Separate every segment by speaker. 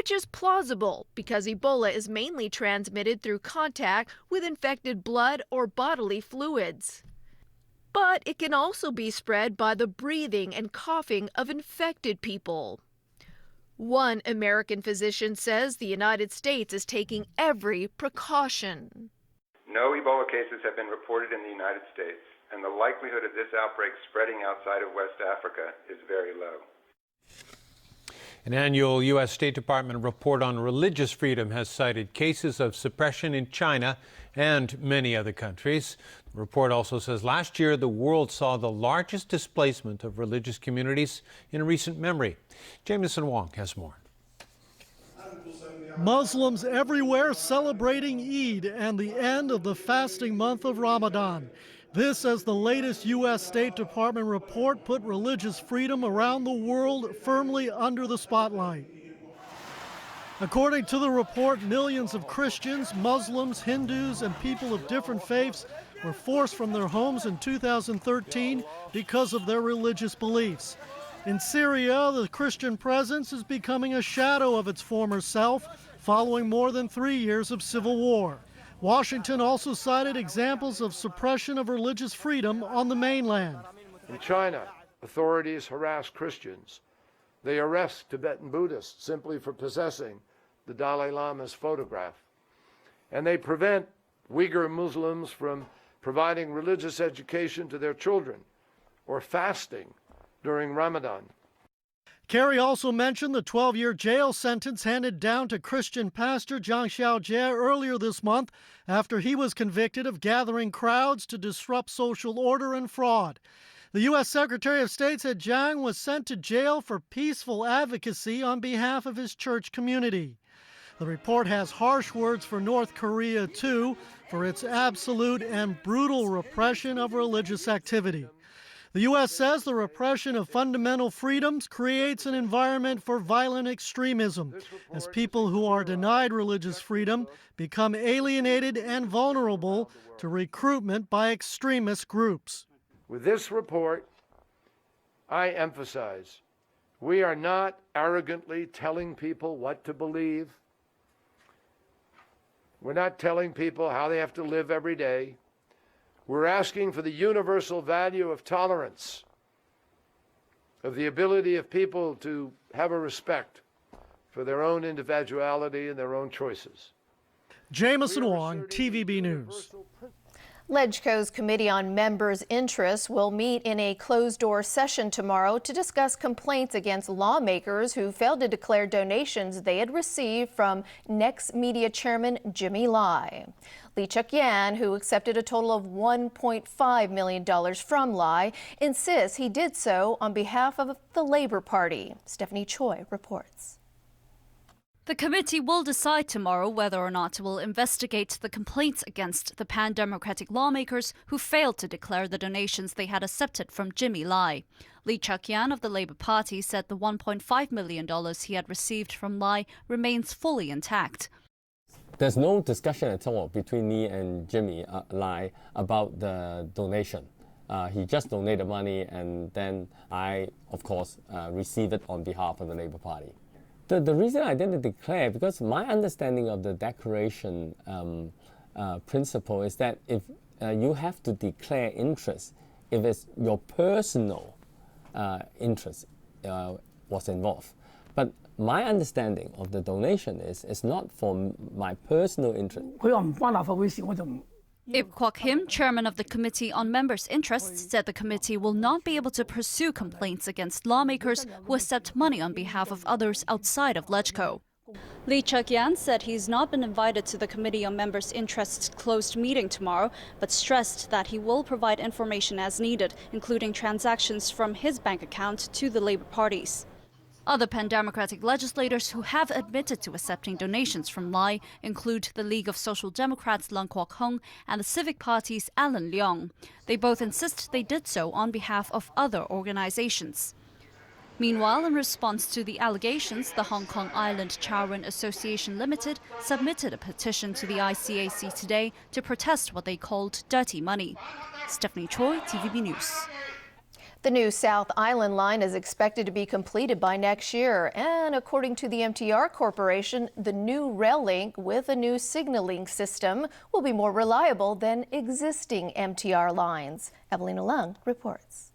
Speaker 1: which is plausible because Ebola is mainly transmitted through contact with infected blood or bodily fluids. But it can also be spread by the breathing and coughing of infected people. One American physician says the United States is taking every precaution.
Speaker 2: No Ebola cases have been reported in the United States, and the likelihood of this outbreak spreading outside of West Africa is very low.
Speaker 3: An annual U.S. State Department report on religious freedom has cited cases of suppression in China and many other countries. The report also says last year the world saw the largest displacement of religious communities in recent memory. Jameson Wong has more.
Speaker 4: Muslims everywhere celebrating Eid and the end of the fasting month of Ramadan. This as the latest U.S. State Department report put religious freedom around the world firmly under the spotlight. According to the report, millions of Christians, Muslims, Hindus, and people of different faiths were forced from their homes in 2013 because of their religious beliefs. In Syria, the Christian presence is becoming a shadow of its former self following more than 3 years of civil war. Washington also cited examples of suppression of religious freedom on the mainland.
Speaker 5: In China, authorities harass Christians. They arrest Tibetan Buddhists simply for possessing the Dalai Lama's photograph. And they prevent Uyghur Muslims from providing religious education to their children or fasting during Ramadan.
Speaker 4: Kerry also mentioned the 12-year jail sentence handed down to Christian pastor Zhang Xiaojie earlier this month after he was convicted of gathering crowds to disrupt social order and fraud. The U.S. Secretary of State said Zhang was sent to jail for peaceful advocacy on behalf of his church community. The report has harsh words for North Korea, too, for its absolute and brutal repression of religious activity. The U.S. says the repression of fundamental freedoms creates an environment for violent extremism, as people who are denied religious freedom become alienated and vulnerable to recruitment by extremist groups.
Speaker 5: With this report, I emphasize we are not arrogantly telling people what to believe. We're not telling people how they have to live every day. We're asking for the universal value of tolerance, of the ability of people to have a respect for their own individuality and their own choices.
Speaker 4: Jameson Wong, TVB News.
Speaker 6: LegCo's Committee on Members' Interests will meet in a closed-door session tomorrow to discuss complaints against lawmakers who failed to declare donations they had received from Next Media Chairman Jimmy Lai. Lee Chuk-yan, who accepted a total of $1.5 million from Lai, insists he did so on behalf of the Labour Party. Stephanie Choi reports.
Speaker 7: The committee will decide tomorrow whether or not it will investigate the complaints against the pan-democratic lawmakers who failed to declare the donations they had accepted from Jimmy Lai. Lee Chuk-yan of the Labour Party said the $1.5 million he had received from Lai remains fully intact.
Speaker 8: There's no discussion at all between me and Jimmy Lai about the donation. He just donated money, and then I, of course, received it on behalf of the Labour Party. The reason I didn't declare, because my understanding of the declaration principle is that if you have to declare interest, if it's your personal interest was involved. But my understanding of the donation is it's not for my personal interest.
Speaker 7: Ip Kwok Him, chairman of the Committee on Members' Interests, said the committee will not be able to pursue complaints against lawmakers who accept money on behalf of others outside of LegCo. Lee Chuk-yan said he's not been invited to the Committee on Members' Interests closed meeting tomorrow, but stressed that he will provide information as needed, including transactions from his bank account to the Labour parties. Other pan-democratic legislators who have admitted to accepting donations from Lai include the League of Social Democrats' Leung Kwok-hung and the Civic Party's Alan Leong. They both insist they did so on behalf of other organizations. Meanwhile, in response to the allegations, the Hong Kong Island Chowrin Association Limited submitted a petition to the ICAC today to protest what they called dirty money. Stephanie Choi, TVB News.
Speaker 6: The new South Island line is expected to be completed by next year, and according to the MTR Corporation, the new rail link with a new signaling system will be more reliable than existing MTR lines. Evelina Lung reports.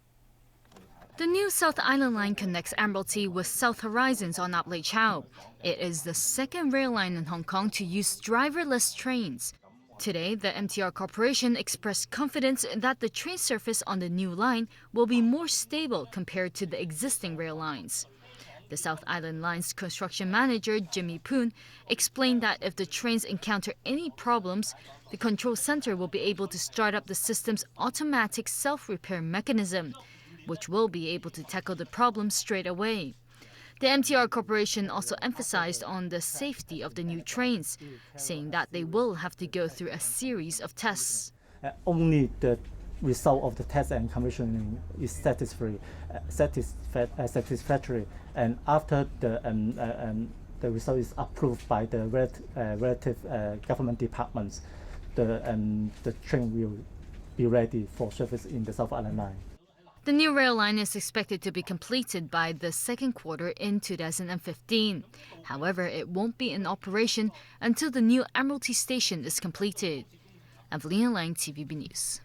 Speaker 9: The new South Island line connects Admiralty with South Horizons on Ap Lei Chau. It is the second rail line in Hong Kong to use driverless trains. Today, the MTR Corporation expressed confidence that the train surface on the new line will be more stable compared to the existing rail lines. The South Island line's construction manager, Jimmy Poon, explained that if the trains encounter any problems, the control center will be able to start up the system's automatic self-repair mechanism, which will be able to tackle the problem straight away. The MTR Corporation also emphasized on the safety of the new trains, saying that they will have to go through a series of tests.
Speaker 10: Only the result of the test and commissioning is satisfactory, and after the result is approved by the relative government departments, the train will be ready for service in the South Island line.
Speaker 9: The new rail line is expected to be completed by the second quarter in 2015. However, it won't be in operation until the new Admiralty station is completed. Evelina Lang, TVB News.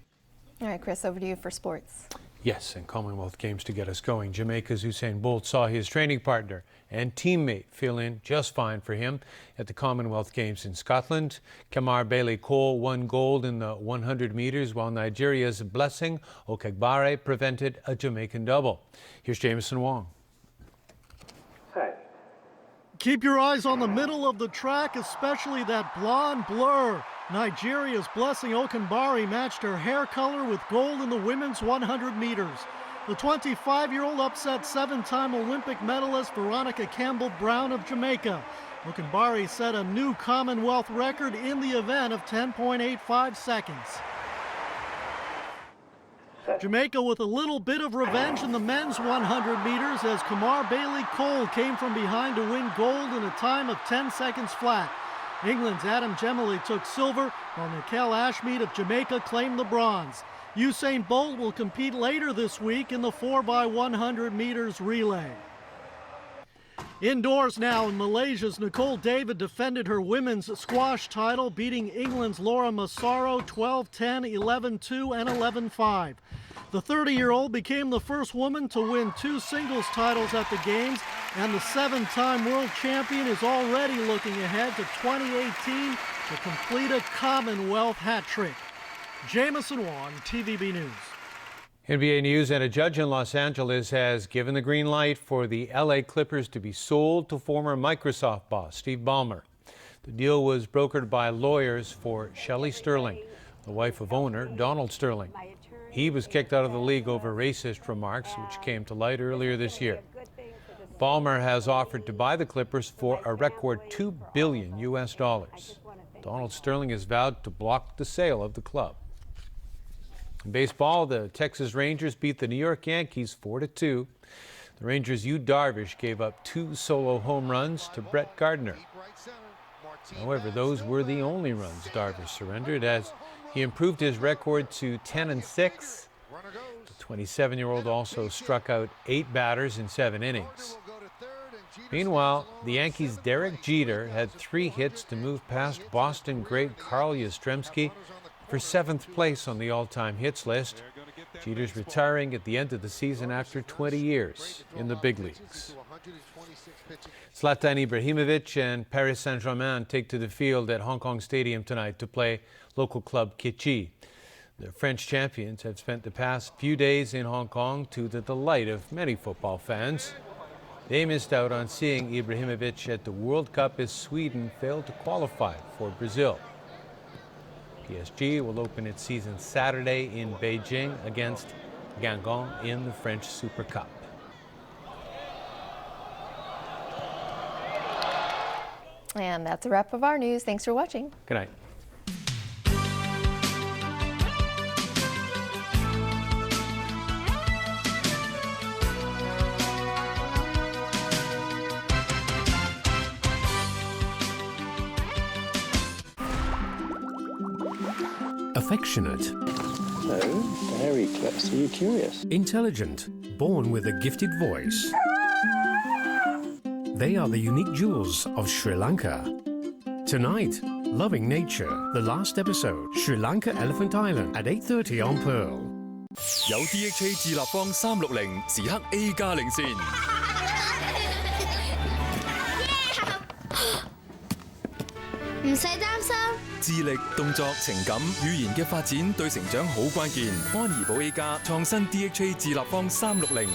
Speaker 6: All right, Chris, over to you for sports.
Speaker 3: Yes, and Commonwealth Games to get us going. Jamaica's Usain Bolt saw his training partner and teammate fill in just fine for him at the Commonwealth Games in Scotland. Kamar Bailey-Cole won gold in the 100 meters, while Nigeria's Blessing Okagbare prevented a Jamaican double. Here's Jameson Wong.
Speaker 4: Keep your eyes on the middle of the track, especially that blonde blur. Nigeria's Blessing Okagbare matched her hair color with gold in the women's 100 meters. The 25-year-old upset seven-time Olympic medalist Veronica Campbell-Brown of Jamaica. Okagbare set a new Commonwealth record in the event of 10.85 seconds. Jamaica with a little bit of revenge in the men's 100 meters as Kamar Bailey-Cole came from behind to win gold in a time of 10 seconds flat. England's Adam Gemily took silver, while Mikel Ashmead of Jamaica claimed the bronze. Usain Bolt will compete later this week in the 4x100 meters relay. Indoors now, in Malaysia's Nicole David defended her women's squash title, beating England's Laura Massaro 12-10, 11-2, and 11-5. The 30-year-old became the first woman to win two singles titles at the Games, and the seven-time world champion is already looking ahead to 2018 to complete a Commonwealth hat trick. Jameson Wong, TVB News.
Speaker 3: NBA News, and a judge in Los Angeles has given the green light for the LA Clippers to be sold to former Microsoft boss Steve Ballmer. The deal was brokered by lawyers for Shelley Sterling, the wife of owner Donald Sterling. He was kicked out of the league over racist remarks, which came to light earlier this year. Ballmer has offered to buy the Clippers for a record $2 billion. Donald Sterling has vowed to block the sale of the club. In baseball, the Texas Rangers beat the New York Yankees 4-2. The Rangers' Yu Darvish gave up two solo home runs to Brett Gardner. However, those were the only runs Darvish surrendered as he improved his record to 10-6. The 27-year-old also struck out 8 batters in 7 innings. Meanwhile, the Yankees' Derek Jeter had 3 hits to move past Boston great Carl Yastrzemski for 7th place on the all-time hits list. Jeter's retiring at the end of the season after 20 years in the big leagues. Zlatan Ibrahimovic and Paris Saint-Germain take to the field at Hong Kong Stadium tonight to play local club Kitchi. The French champions have spent the past few days in Hong Kong to the delight of many football fans. They missed out on seeing Ibrahimovic at the World Cup as Sweden failed to qualify for Brazil. PSG will open its season Saturday in Beijing against Guingamp in the French Super Cup.
Speaker 6: And that's a wrap of our news. Thanks for watching.
Speaker 3: Good night.
Speaker 11: Affectionate, Hello, very close. Are you curious?
Speaker 12: Intelligent, born with a gifted voice. They are the unique jewels of Sri Lanka. Tonight, Loving Nature, the last episode, Sri Lanka Elephant Island at 8:30 on Pearl.
Speaker 13: 有 DHA 智立方360時刻 A 加領先。
Speaker 14: 唔使擔心。
Speaker 13: 智力、動作、情感、語言嘅發展對成長好關鍵。安怡寶 A 加創新 DHA 智立方360，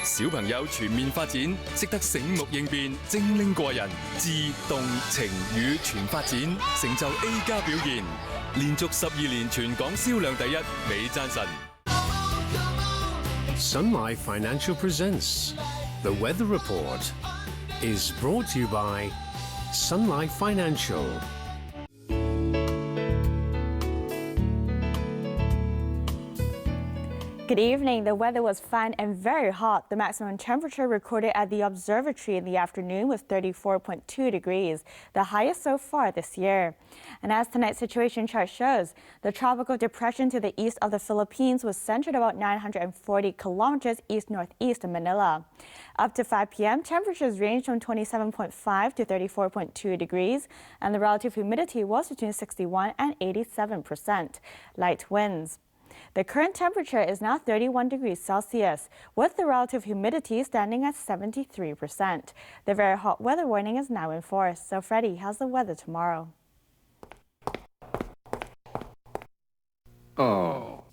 Speaker 13: 小朋友全面發展，識得醒目應變，精靈過人，智、動、情、語全發展，成就 A 加表現，連續12年全港銷量第一，美讚神。
Speaker 12: Sun Life Financial presents The Weather Report is brought to you by Sun Life Financial.
Speaker 15: Good evening. The weather was fine and very hot. The maximum temperature recorded at the observatory in the afternoon was 34.2 degrees, the highest so far this year. And as tonight's situation chart shows, the tropical depression to the east of the Philippines was centered about 940 kilometers east-northeast of Manila. Up to 5 p.m., temperatures ranged from 27.5 to 34.2 degrees, and the relative humidity was between 61 and 87%. Light winds. The current temperature is now 31 degrees Celsius, with the relative humidity standing at 73%. The very hot weather warning is now in force. So, Freddie, how's the weather tomorrow?
Speaker 11: Oh.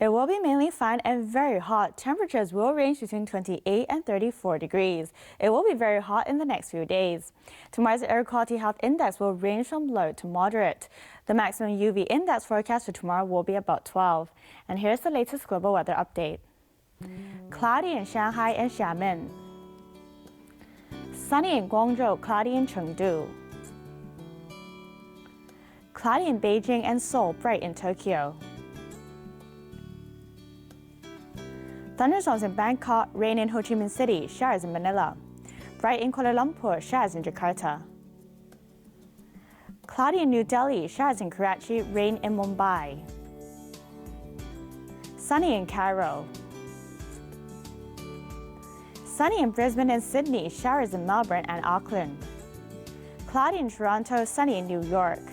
Speaker 15: It will be mainly fine and very hot. Temperatures will range between 28 and 34 degrees. It will be very hot in the next few days. Tomorrow's air quality health index will range from low to moderate. The maximum UV index forecast for tomorrow will be about 12. And here's the latest global weather update. Cloudy in Shanghai and Xiamen. Sunny in Guangzhou, cloudy in Chengdu. Cloudy in Beijing and Seoul, bright in Tokyo. Thunderstorms in Bangkok, rain in Ho Chi Minh City, showers in Manila. Bright in Kuala Lumpur, showers in Jakarta. Cloudy in New Delhi, showers in Karachi, rain in Mumbai. Sunny in Cairo. Sunny in Brisbane and Sydney, showers in Melbourne and Auckland. Cloudy in Toronto, sunny in New York.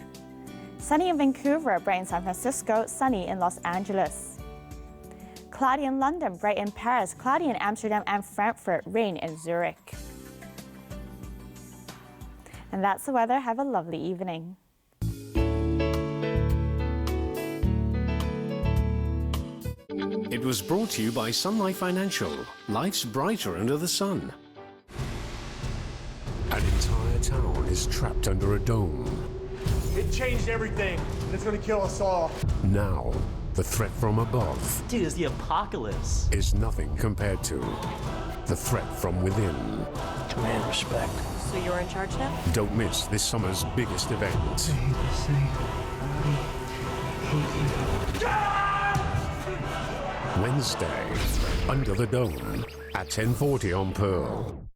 Speaker 15: Sunny in Vancouver, bright in San Francisco, sunny in Los Angeles. Cloudy in London, bright in Paris, cloudy in Amsterdam and Frankfurt, rain in Zurich. And that's the weather. Have a lovely evening.
Speaker 12: It was brought to you by Sun Life Financial. Life's brighter under the sun. An entire town is trapped under a dome.
Speaker 16: It changed everything, and it's going to kill us all.
Speaker 12: Now, the threat from above.
Speaker 17: Dude, it's the apocalypse.
Speaker 12: Is nothing compared to the threat from within.
Speaker 17: Command respect.
Speaker 18: So you're in charge now?
Speaker 12: Don't miss this summer's biggest event. Wednesday, Under the Dome, at 10:40 on Pearl.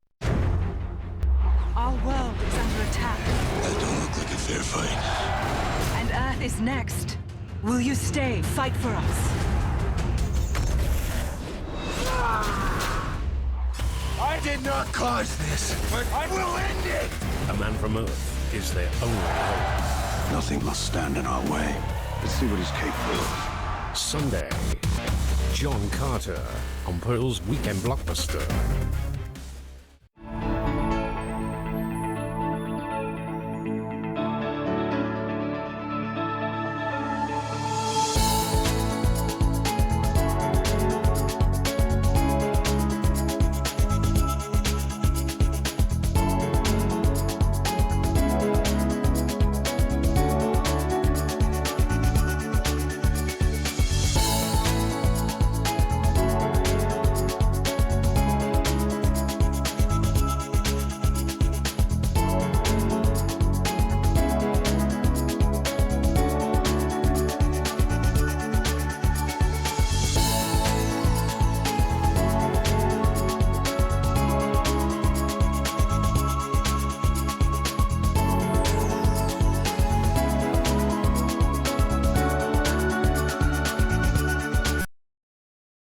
Speaker 18: Our world is under attack.
Speaker 19: That don't look like a fair fight.
Speaker 18: And Earth is next. Will you stay, fight for us?
Speaker 19: I did not cause this, but I will end it!
Speaker 12: A man from Earth is their only hope.
Speaker 19: Nothing must stand in our way. Let's see what he's capable of.
Speaker 12: Sunday, John Carter on Pearl's Weekend Blockbuster.